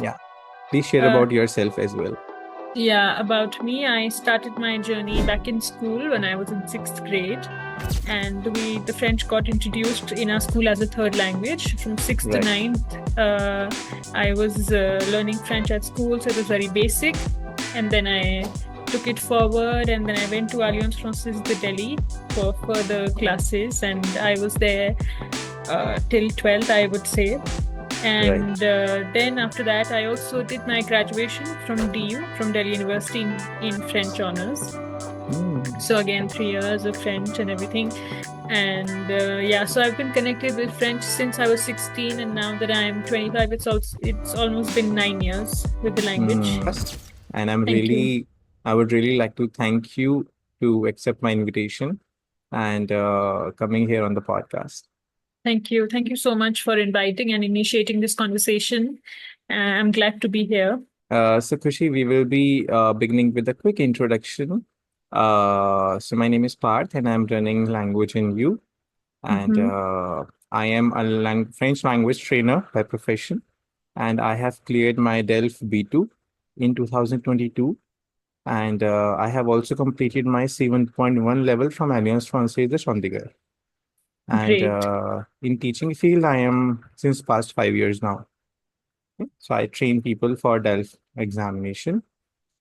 Yeah. Please share Uh, about yourself as well. yeah, about me, I started my journey back in school when I was in sixth grade, and the French got introduced in our school as a third language from sixth to Right. ninth. I was learning French at school, so it was very basic, and then I took it forward, and then I went to Alliance Francaise de Delhi for further classes, and I was there till 12th, I would say. Right. And then after that, I also did my graduation from DU, from Delhi University in French honors. Mm. So again, 3 years of French and everything. And yeah, so I've been connected with French since I was 16, and now that I'm 25, it's almost been 9 years with the language. And Thank you. I would really like to thank you to accept my invitation and coming here on the podcast. Thank you. Thank you so much for inviting and initiating this conversation. I'm glad to be here. So, Khushi, we will be beginning with a quick introduction. So, my name is Parth, and I'm running Language in You, and Hmm. I am a French language trainer by profession, and I have cleared my DELF B2 in 2022, and I have also completed my 7.1 level from Alliance Francaise de Chandigarh. And Great. in teaching field, I am since past 5 years now. So I train people for DELF examination.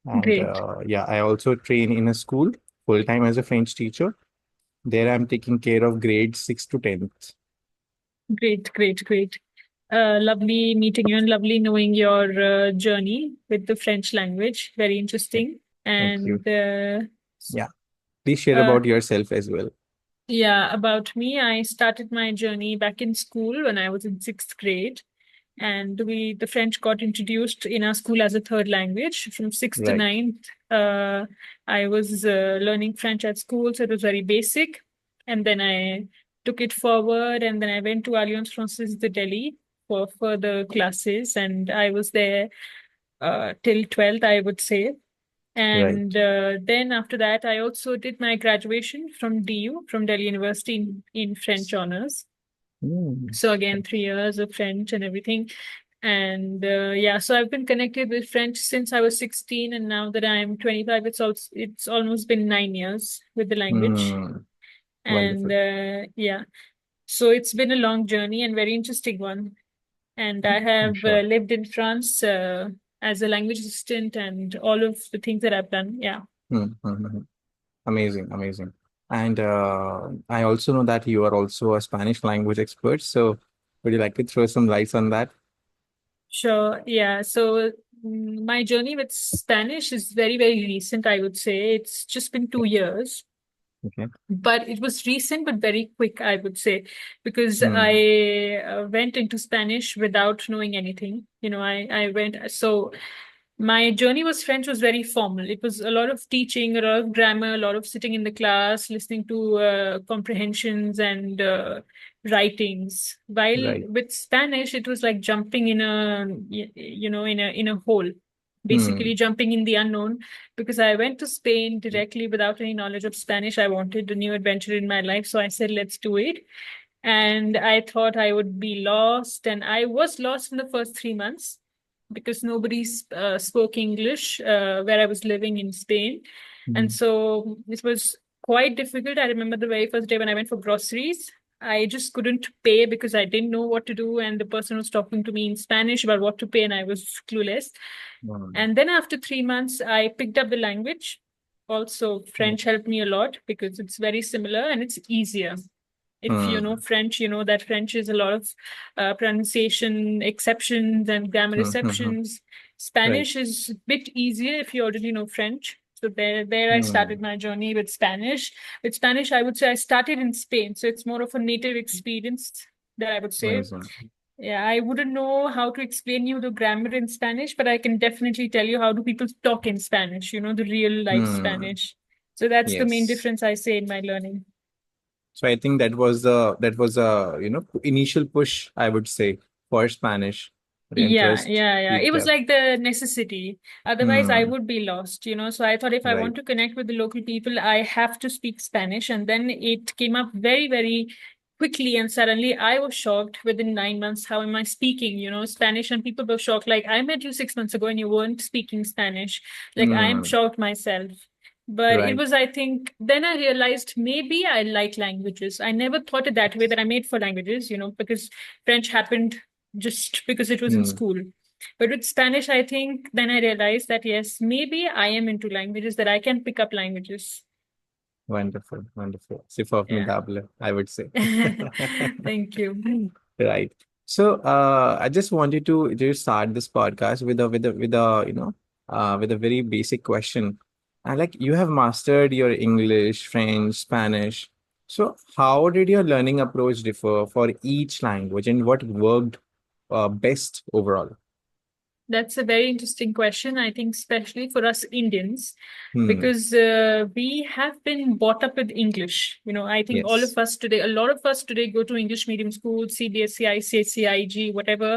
And Great. yeah, I also train in a school full time as a French teacher. There I'm taking care of grades 6 to 10th. Great. Great. Great. Lovely meeting you and lovely knowing your journey with the French language. Very interesting. Thank you. And Yeah. Please share uh, about yourself as well. yeah, about me, I started my journey back in school when I was in sixth grade. And the French got introduced in our school as a third language from sixth to Right. ninth. I was learning French at school, so it was very basic. And then I took it forward, and then I went to Alliance Francaise de Delhi for further classes, and I was there till 12th, I would say. Right. And then after that, I also did my graduation from DU, from Delhi University in French honors. Mm. So again, 3 years of French and everything. And yeah, so I've been connected with French since I was 16, and now that I'm 25, it's almost been 9 years with the language. Mm. And Wonderful. yeah, so it's been a long journey and very interesting one. And I have Sure. lived in France as a language assistant and all of the things that I've done. Yeah. Mm. Amazing. Amazing. And I also know that you are also a Spanish language expert. So would you like to throw some lights on that? Sure. Yeah. So my journey with Spanish is very, very recent, I would say. It's just been 2 years, Okay. but it was recent, but very quick, I would say, because Mm. I went into Spanish without knowing anything. I went, so my journey was French was very formal. It was a lot of teaching, a lot of grammar, a lot of sitting in the class, listening to comprehensions and writings. While Right. with Spanish, it was like jumping in a hole, basically Mm. jumping in the unknown. Because I went to Spain directly without any knowledge of Spanish. I wanted a new adventure in my life, so I said, "Let's do it." And I thought I would be lost, and I was lost in the first 3 months because nobody spoke English where I was living in Spain. And Mm. so this was quite difficult. I remember the very first day when I went for groceries. I just couldn't pay because I didn't know what to do. And the person was talking to me in Spanish about what to pay, and I was clueless. Mm. And then after 3 months, I picked up the language. Also, French helped me a lot because it's very similar and it's easier. If you know Mm. French, you know that French is a lot of pronunciation exceptions and grammar Mm. exceptions. Right. Spanish is a bit easier if you already know French. So there I started Mm. my journey with Spanish. With Spanish, I would say I started in Spain, so it's more of a native experience that I would say. Amazing. Yeah, I wouldn't know how to explain you the grammar in Spanish, but I can definitely tell you how do people talk in Spanish, the real life Mm. Spanish. So that's the main Yes. difference I say in my learning. So I think that was a initial push, I would say, for Spanish. The Yeah, interest yeah, yeah. It peaked was up. like the necessity. Otherwise, I Hmm. would be lost. So I thought if I Right. want to connect with the local people, I have to speak Spanish. And then it came up very, very quickly and suddenly. I was shocked within 9 months. How am I speaking, Spanish? And people were shocked. Like, I met you 6 months ago and you weren't speaking Spanish. Like, I'm Hmm. shocked myself. But it Right. was, I think, then I realized maybe I like languages. I never thought it that way, that I made for languages, because French happened just because it was in Hmm. school. But with Spanish, I think then I realized that yes, maybe I am into languages, that I can pick up languages. Wonderful. Wonderful. C'est Yeah. formidable, I would say. Thank you. Right. So, I just wanted to just start this podcast with a very basic question. And like you have mastered your English, French, Spanish. So, how did your learning approach differ for each language, and what worked best overall? That's a very interesting question, I think, especially for us Indians, Hmm. because we have been brought up with English. I think all Yes. of us today, a lot of us today go to English medium schools, CBSE, ICSE, IG, whatever,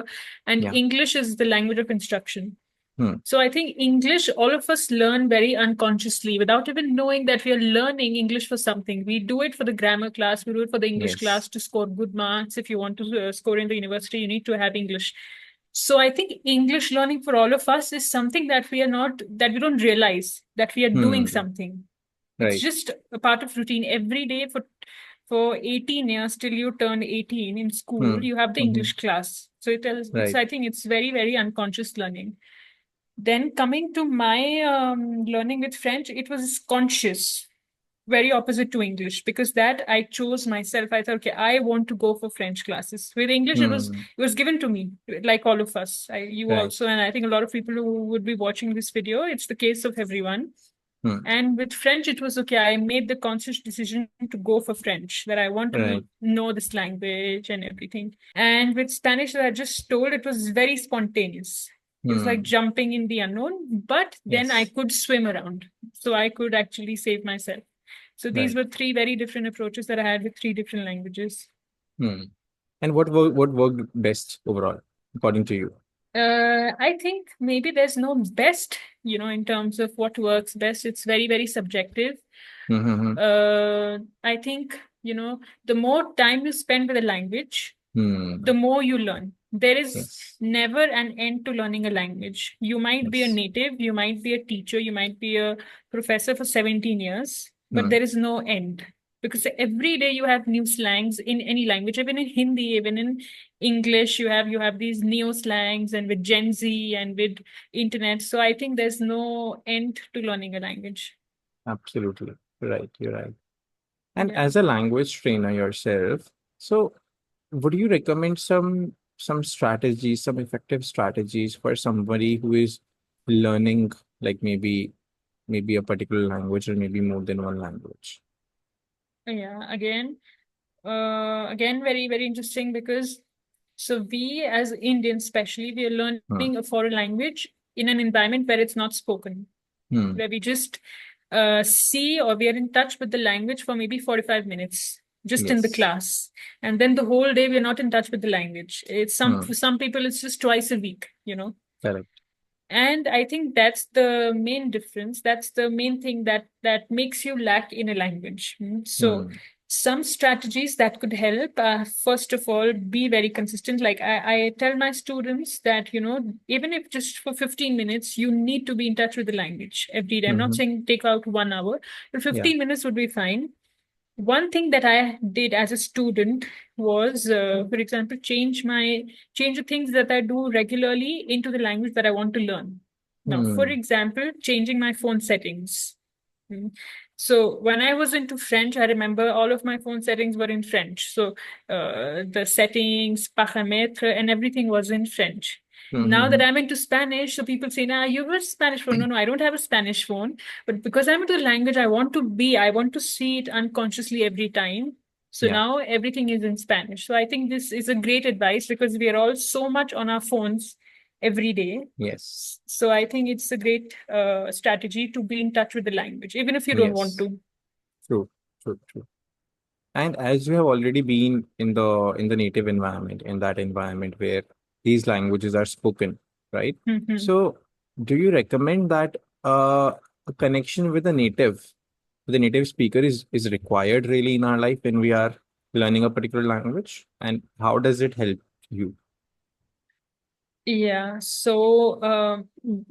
and Yeah. English is the language of instruction. Hmm. So I think English, all of us learn very unconsciously without even knowing that we are learning English for something. We do it for the grammar class, we do it for the English Yes. class to score good marks. If you want to score in the university, you need to have English. So I think English learning for all of us is something that we don't realize that we are doing Hmm. something. It's Right. just a part of routine every day for 18 years till you turn 18 in school, Hmm. you have the Hmm. English class. So it's Right. I think it's very, very unconscious learning. Then coming to my learning with French, it was conscious, very opposite to English, because that I chose myself. I thought, okay, I want to go for French classes. With English, Hmm. it was given to me, like all of us. You Right. also, and I think a lot of people who would be watching this video, it's the case of everyone. Hmm. And with French, it was okay. I made the conscious decision to go for French, that I want to Right. know this language and everything. And with Spanish, that I just told, it was very spontaneous. It was like Hmm. jumping in the unknown, but then I Yes. could swim around. So I could actually save myself. So these Right. were three very different approaches that I had with three different languages. Hmm. And what worked best overall, according to you? I think maybe there's no best, in terms of what works best. It's very, very subjective. Mm-hmm. I think, the more time you spend with a language, Hmm. the more you learn. There is Yes. never an end to learning a language. You might be a Yes. native, you might be a teacher, you might be a professor for 17 years, but Hmm. there is no end. Because every day you have new slangs in any language, even in Hindi, even in English, you have these neo slangs, and with Gen Z and with internet. So I think there's no end to learning a language. Absolutely. Right. You're right. And Yeah. as a language trainer yourself, so would you recommend some strategies, some effective strategies for somebody who is learning, like maybe a particular language or maybe more than one language? Yeah. Again, very, very interesting, because so we as Indians, especially, we are Hmm. learning a foreign language in an environment where it's not spoken, Hmm. where we just see, or we are in touch with the language for maybe 45 minutes just in the Yes. class. And then the whole day we're not in touch with the language. For Hmm. some people, it's just twice a week. Correct. And I think that's the main difference. That's the main thing that makes you lack in a language. So Hmm. some strategies that could help, first of all, be very consistent. Like I tell my students that, even if just for 15 minutes, you need to be in touch with the language every day. I'm not Mm-hmm. saying take out 1 hour, but Yeah. 15 minutes would be fine. One thing that I did as a student was, for example, change the things that I do regularly into the language that I want to learn. Now, for Hmm. example, changing my phone settings. Mm. So when I was into French, I remember all of my phone settings were in French. So the settings, paramètres, and everything was in French. Now that Mm-hmm. I'm into Spanish, so people say, "Nah, you have a Spanish phone." No, no, I don't have a Spanish phone. But because I'm into the language, I want to see it unconsciously every time. So Yeah. now everything is in Spanish. So I think this is a great advice, because we are all so much on our phones every day. Yes. So I think it's a great strategy to be in touch with the language, even if you don't want Yes. to. True. True. True. And as you have already been in the native environment, in that environment where these languages are spoken, right? Mhm. So, do you recommend that a connection with a native speaker is required really in our life when we are learning a particular language, and how does it help you? Yeah, so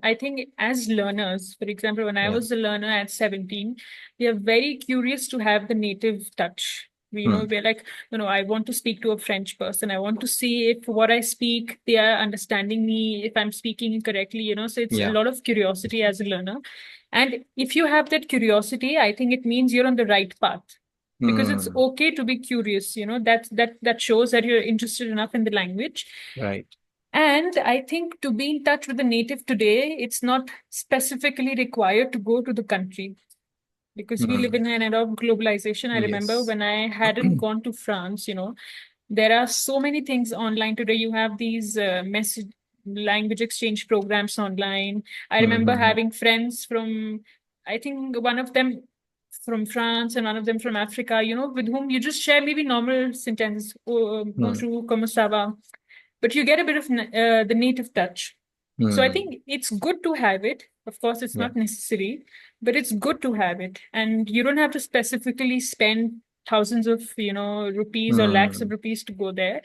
I think as learners, for example, when I Yeah. was a learner at 17, we are very curious to have the native touch. Hmm. We're like, I want to speak to a French person. I want to see if what I speak, they are understanding me, if I'm speaking correctly, so it's a Yeah. lot of curiosity as a learner. And if you have that curiosity, I think it means you're on the right path. Because it's Hmm. okay to be curious, that shows that you're interested enough in the language. Right. And I think to be in touch with the native today, it's not specifically required to go to the country because we live Hmm. in an era of globalization. I remember Yes. when I hadn't gone to France, there are so many things online today. You have these message language exchange programs online. I remember Mm-hmm. having friends from, I think one of them from France and one of them from Africa, with whom you just share maybe normal sentences, oh, Hmm. bonjour, comment ça va? But you get a bit of the native touch. So I Hmm. think it's good to have it. Of course, it's Yeah. not necessary, but it's good to have it. And you don't have to specifically spend thousands of, rupees or lakhs of Hmm. rupees to go there.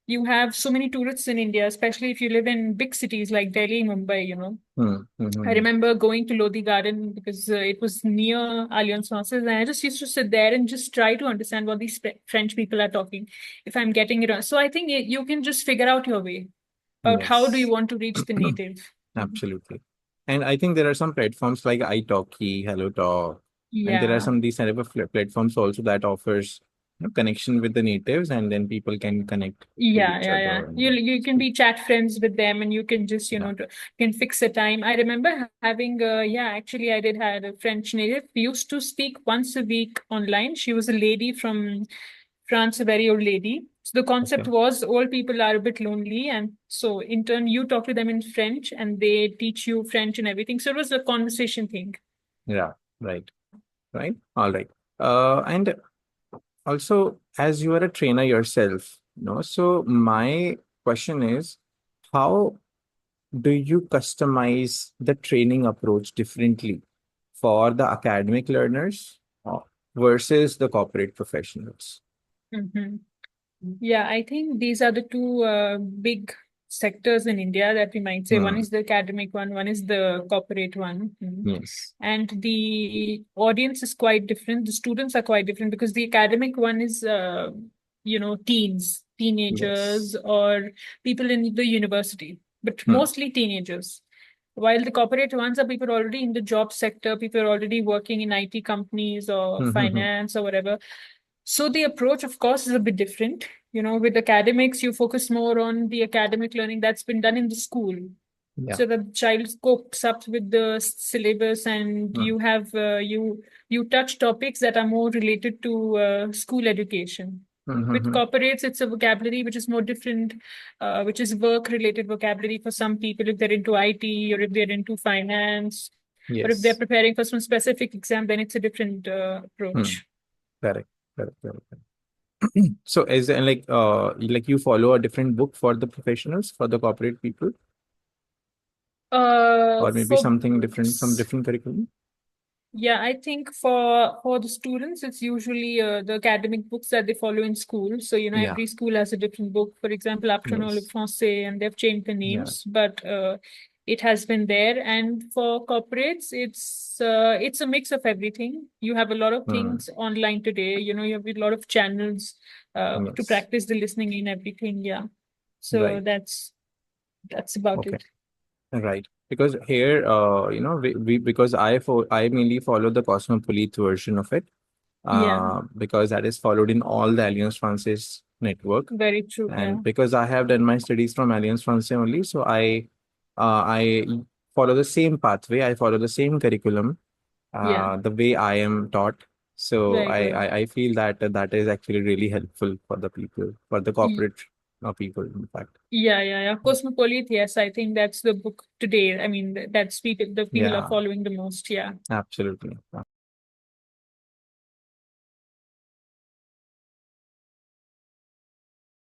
You have so many tourists in India, especially if you live in big cities like Delhi, Mumbai. Hmm. I Hmm. remember going to Lodi Garden because it was near Allianz Francaise, and I just used to sit there and just try to understand what these French people are talking, if I'm getting it wrong. So I think you can just figure out your way about how do you Yes. want to reach the native. Mhm. Absolutely. And I think there are some platforms like italki, Hello Talk, and there are Yeah. some these kind of platforms also that offers connection with the natives, and then people can connect with Yeah, each yeah, yeah. other. You can be chat friends with them, and you can just Yeah. can fix a time. I remember having yeah, actually I did had a French native. We used to speak once a week online. She was a lady from France, a very old lady. So the concept Okay. was old people are a bit lonely, and so in turn you talk to them in French, and they teach you French and everything. So it was a conversation thing. Yeah. Right. Right. All right. And also, as you are a trainer yourself, so my question is, how do you customize the training approach differently for the academic learners versus the corporate professionals? Mhm. Yeah, I think these are the two big sectors in India that we might say. One Hmm. is the academic one is the corporate one. Yes. And the audience is quite different. The students are quite different because the academic one is, teens, teenagers, Yes. or people in the university, but Hmm. mostly teenagers. While the corporate ones are people already in the job sector, people already working in IT companies or Hmm. Hmm. Hmm. finance or whatever. So the approach, of course, is a bit different. With academics, you focus more on the academic learning that's been done in the school. Yeah. So the child copes up with the syllabus, and Hmm. you have you touch topics that are more related to school education. Hmm. Hmm. With Hmm. corporates, it's a vocabulary which is more different, which is work-related vocabulary for some people if they're into IT or if they're into finance or if they're Yes. preparing for some specific exam, then it's a different Hmm. approach. Correct. Correct. Correct. So is it like you follow a different book for the professionals, for the corporate people, or maybe For something different, some books, different curriculum? yeah, I think for the students, it's usually the academic books that they follow in school. So, Yeah. every school has a different book. For example, Actionable, Yes. Français, and they've changed the Yeah. names, but it has been there. And for corporates, it's a mix of everything. You have a lot of Hmm. things online today. You have a lot of channels to Yes. practice the listening and everything. Yeah. So Right. that's about Okay. it. Right. Because here, we because I mainly follow the Cosmopolite version of it, Yeah, because that is followed in all the Alliance Francaise network, very true. Yeah. and because I have done my studies from Alliance Francaise only, so I follow the same pathway. I follow the same curriculum, Yeah. the way I am taught. So Very good. I feel that that is actually really helpful for the people, for the corporate people, in fact. Yeah, yeah, yeah. Cosmopolite, yes, I think that's the book today. I mean, that's the people are Yeah, following the most. Yeah. absolutely.